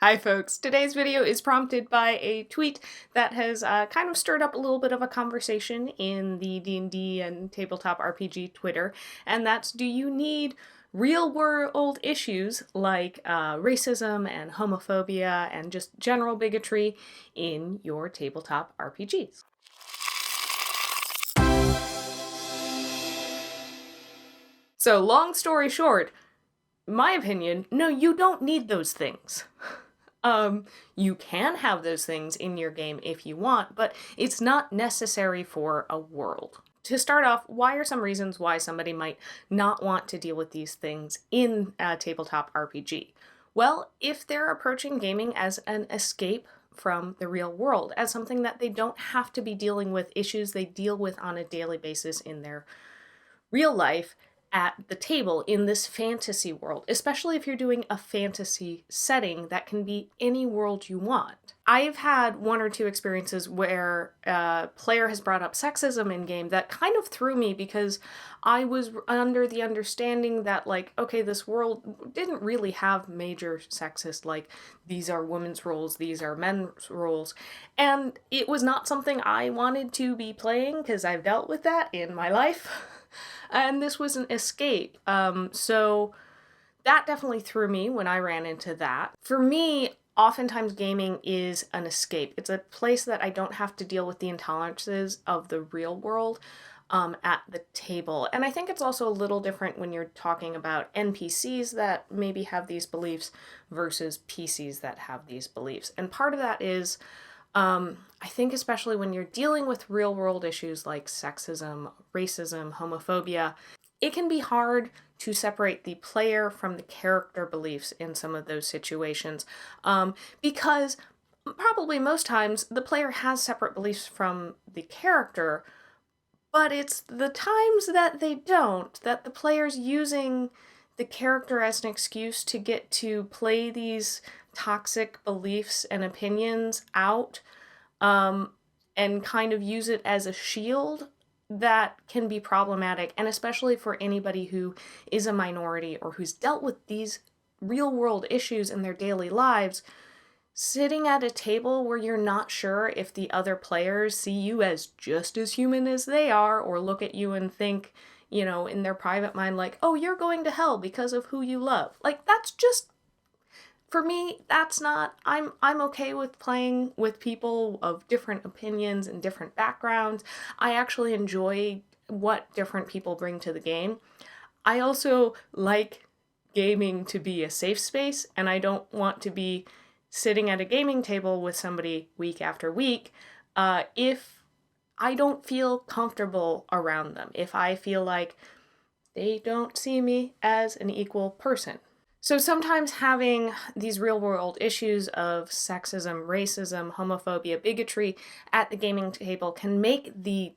Hi folks, today's video is prompted by a tweet that has kind of stirred up a little bit of a conversation in the D&D and Tabletop RPG Twitter, and that's, do you need real world issues like racism and homophobia and just general bigotry in your tabletop RPGs? So long story short, my opinion, no, you don't need those things. You can have those things in your game if you want, but it's not necessary for a world. To start off, why are some reasons why somebody might not want to deal with these things in a tabletop RPG? Well, if they're approaching gaming as an escape from the real world, as something that they don't have to be dealing with issues they deal with on a daily basis in their real life, at the table in this fantasy world, especially if you're doing a fantasy setting that can be any world you want. I've had one or two experiences where a player has brought up sexism in game that kind of threw me because I was under the understanding that, like, okay, this world didn't really have major sexist, like, these are women's roles, these are men's roles, and it was not something I wanted to be playing because I've dealt with that in my life. And this was an escape. So that definitely threw me when I ran into that. For me, oftentimes gaming is an escape. It's a place that I don't have to deal with the intolerances of the real world at the table. And I think it's also a little different when you're talking about NPCs that maybe have these beliefs versus PCs that have these beliefs. And part of that is I think especially when you're dealing with real world issues like sexism, racism, homophobia, it can be hard to separate the player from the character beliefs in some of those situations, because probably most times the player has separate beliefs from the character, but it's the times that they don't, that the player's using the character as an excuse to get to play these toxic beliefs and opinions out, and kind of use it as a shield, that can be problematic. And especially for anybody who is a minority or who's dealt with these real world issues in their daily lives, sitting at a table where you're not sure if the other players see you as just as human as they are, or look at you and think, you know, in their private mind, like, oh, you're going to hell because of who you love. Like, that's just, for me, that's not, I'm okay with playing with people of different opinions and different backgrounds. I actually enjoy what different people bring to the game. I also like gaming to be a safe space, and I don't want to be sitting at a gaming table with somebody week after week if I don't feel comfortable around them, if I feel like they don't see me as an equal person. So sometimes having these real world issues of sexism, racism, homophobia, bigotry at the gaming table can make the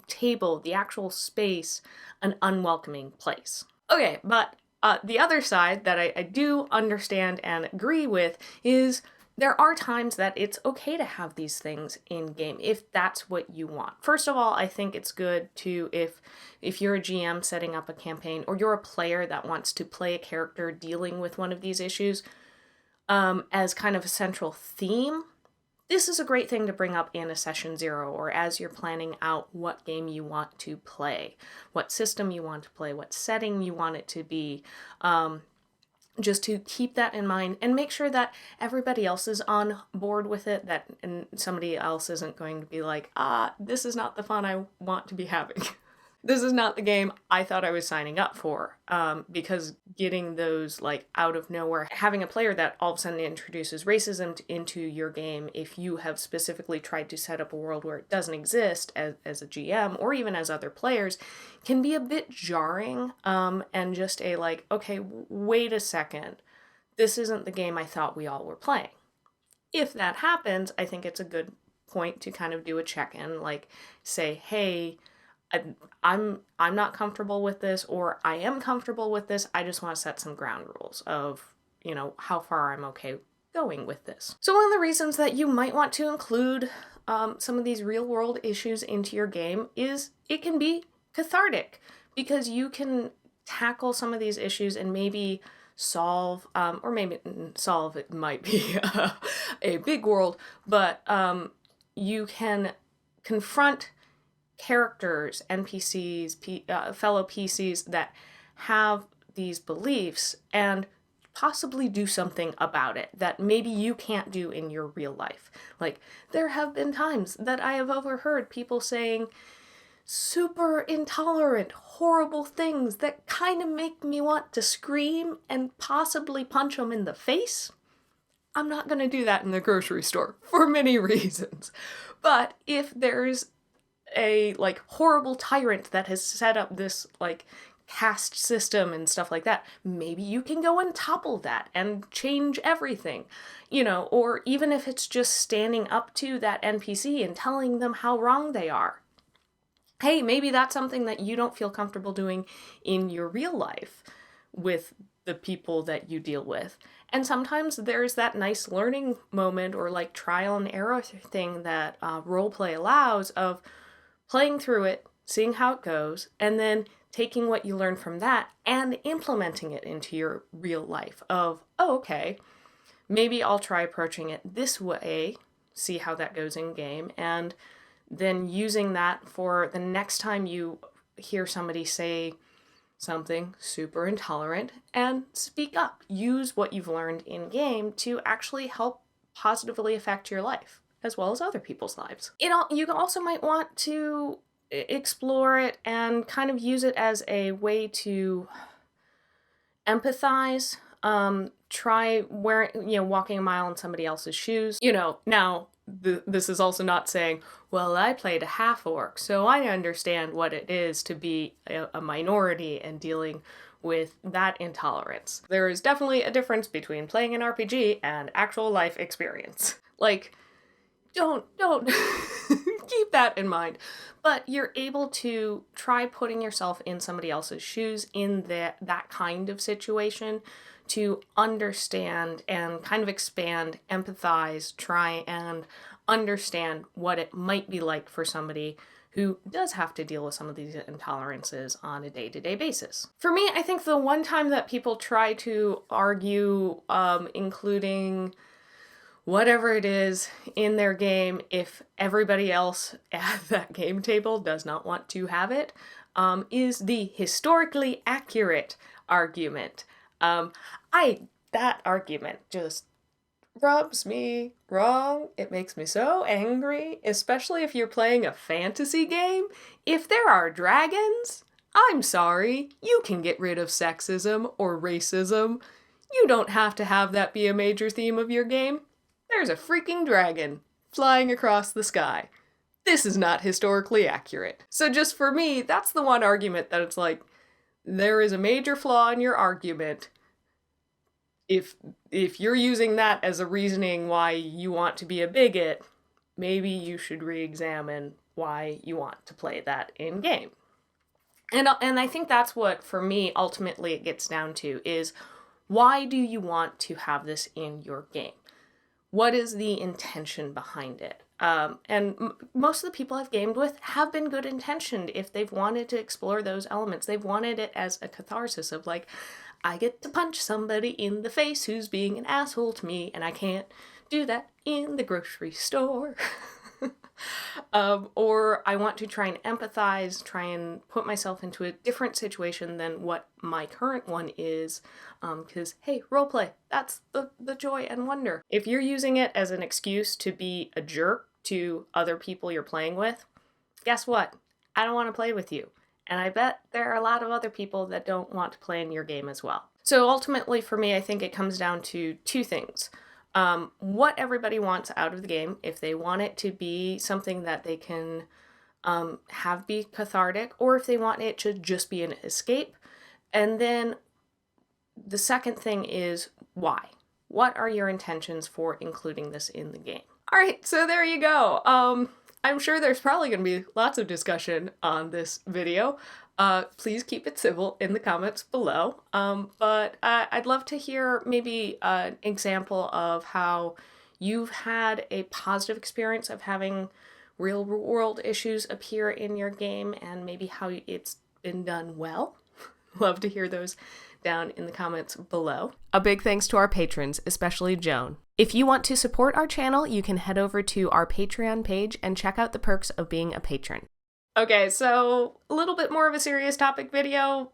table, the actual space, an unwelcoming place. Okay, but the other side that I do understand and agree with is there are times that it's okay to have these things in game if that's what you want. First of all, I think it's good to, if you're a GM setting up a campaign, or you're a player that wants to play a character dealing with one of these issues as kind of a central theme, this is a great thing to bring up in a session 0, or as you're planning out what game you want to play, what system you want to play, what setting you want it to be. Just to keep that in mind and make sure that everybody else is on board with it, that and somebody else isn't going to be like, this is not the fun I want to be having. This is not the game I thought I was signing up for, because getting those, like, out of nowhere, having a player that all of a sudden introduces racism into your game, if you have specifically tried to set up a world where it doesn't exist as a GM, or even as other players, can be a bit jarring, and just a like, okay, wait a second, this isn't the game I thought we all were playing. If that happens, I think it's a good point to kind of do a check-in, like say, hey, I'm not comfortable with this, or I am comfortable with this. I just want to set some ground rules of, you know, how far I'm okay going with this. So one of the reasons that you might want to include some of these real world issues into your game is it can be cathartic, because you can tackle some of these issues and maybe solve, or maybe solve, it might be a big world, but you can confront characters, NPCs, fellow PCs that have these beliefs and possibly do something about it that maybe you can't do in your real life. Like, there have been times that I have overheard people saying super intolerant, horrible things that kind of make me want to scream and possibly punch them in the face. I'm not going to do that in the grocery store for many reasons. But if there's a, like, horrible tyrant that has set up this, like, caste system and stuff like that, maybe you can go and topple that and change everything, you know, or even if it's just standing up to that NPC and telling them how wrong they are. Hey, maybe that's something that you don't feel comfortable doing in your real life with the people that you deal with. And sometimes there's that nice learning moment or like trial and error thing that roleplay allows, of playing through it, seeing how it goes, and then taking what you learn from that and implementing it into your real life of, oh, okay, maybe I'll try approaching it this way, see how that goes in game, and then using that for the next time you hear somebody say something super intolerant, and speak up. Use what you've learned in game to actually help positively affect your life as well as other people's lives. You also might want to explore it and kind of use it as a way to empathize. Try walking a mile in somebody else's shoes. Now this is also not saying, well, I played a half-orc, so I understand what it is to be a minority and dealing with that intolerance. There is definitely a difference between playing an RPG and actual life experience. Like, don't keep that in mind. But you're able to try putting yourself in somebody else's shoes in that kind of situation to understand and kind of expand, empathize, try and understand what it might be like for somebody who does have to deal with some of these intolerances on a day-to-day basis. For me, I think the one time that people try to argue including whatever it is in their game, if everybody else at that game table does not want to have it, is the historically accurate argument. That argument just rubs me wrong. It makes me so angry, especially if you're playing a fantasy game. If there are dragons, I'm sorry, you can get rid of sexism or racism. You don't have to have that be a major theme of your game. There's a freaking dragon flying across the sky. This is not historically accurate. So just for me, that's the one argument that it's like, there is a major flaw in your argument. If you're using that as a reasoning why you want to be a bigot, maybe you should re-examine why you want to play that in game. And I think that's what, for me, ultimately it gets down to is, why do you want to have this in your game? What is the intention behind it? And most of the people I've gamed with have been good intentioned if they've wanted to explore those elements. They've wanted it as a catharsis of like, I get to punch somebody in the face who's being an asshole to me, and I can't do that in the grocery store. Or I want to try and empathize, try and put myself into a different situation than what my current one is, because, hey, roleplay, that's the joy and wonder. If you're using it as an excuse to be a jerk to other people you're playing with, guess what? I don't want to play with you. And I bet there are a lot of other people that don't want to play in your game as well. So ultimately, for me, I think it comes down to two things. What everybody wants out of the game, if they want it to be something that they can have be cathartic, or if they want it to just be an escape. And then the second thing is why. What are your intentions for including this in the game? All right, so there you go. I'm sure there's probably going to be lots of discussion on this video. Please keep it civil in the comments below. But I'd love to hear maybe an example of how you've had a positive experience of having real world issues appear in your game and maybe how it's been done well. Love to hear those down in the comments below. A big thanks to our patrons, especially Joan. If you want to support our channel, you can head over to our Patreon page and check out the perks of being a patron. Okay, so a little bit more of a serious topic video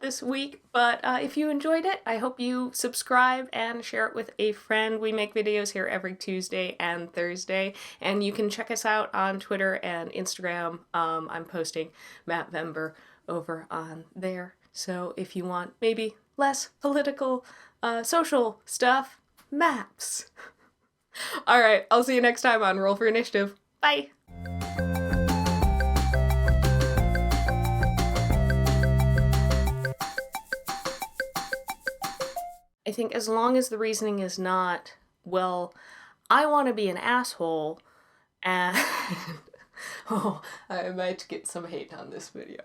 this week, but if you enjoyed it, I hope you subscribe and share it with a friend. We make videos here every Tuesday and Thursday, and you can check us out on Twitter and Instagram. I'm posting Matt Vember over on there, so if you want maybe less political, social stuff, maps. Alright, I'll see you next time on Roll for Initiative. Bye! I think as long as the reasoning is not, well, I want to be an asshole, and oh, I might get some hate on this video.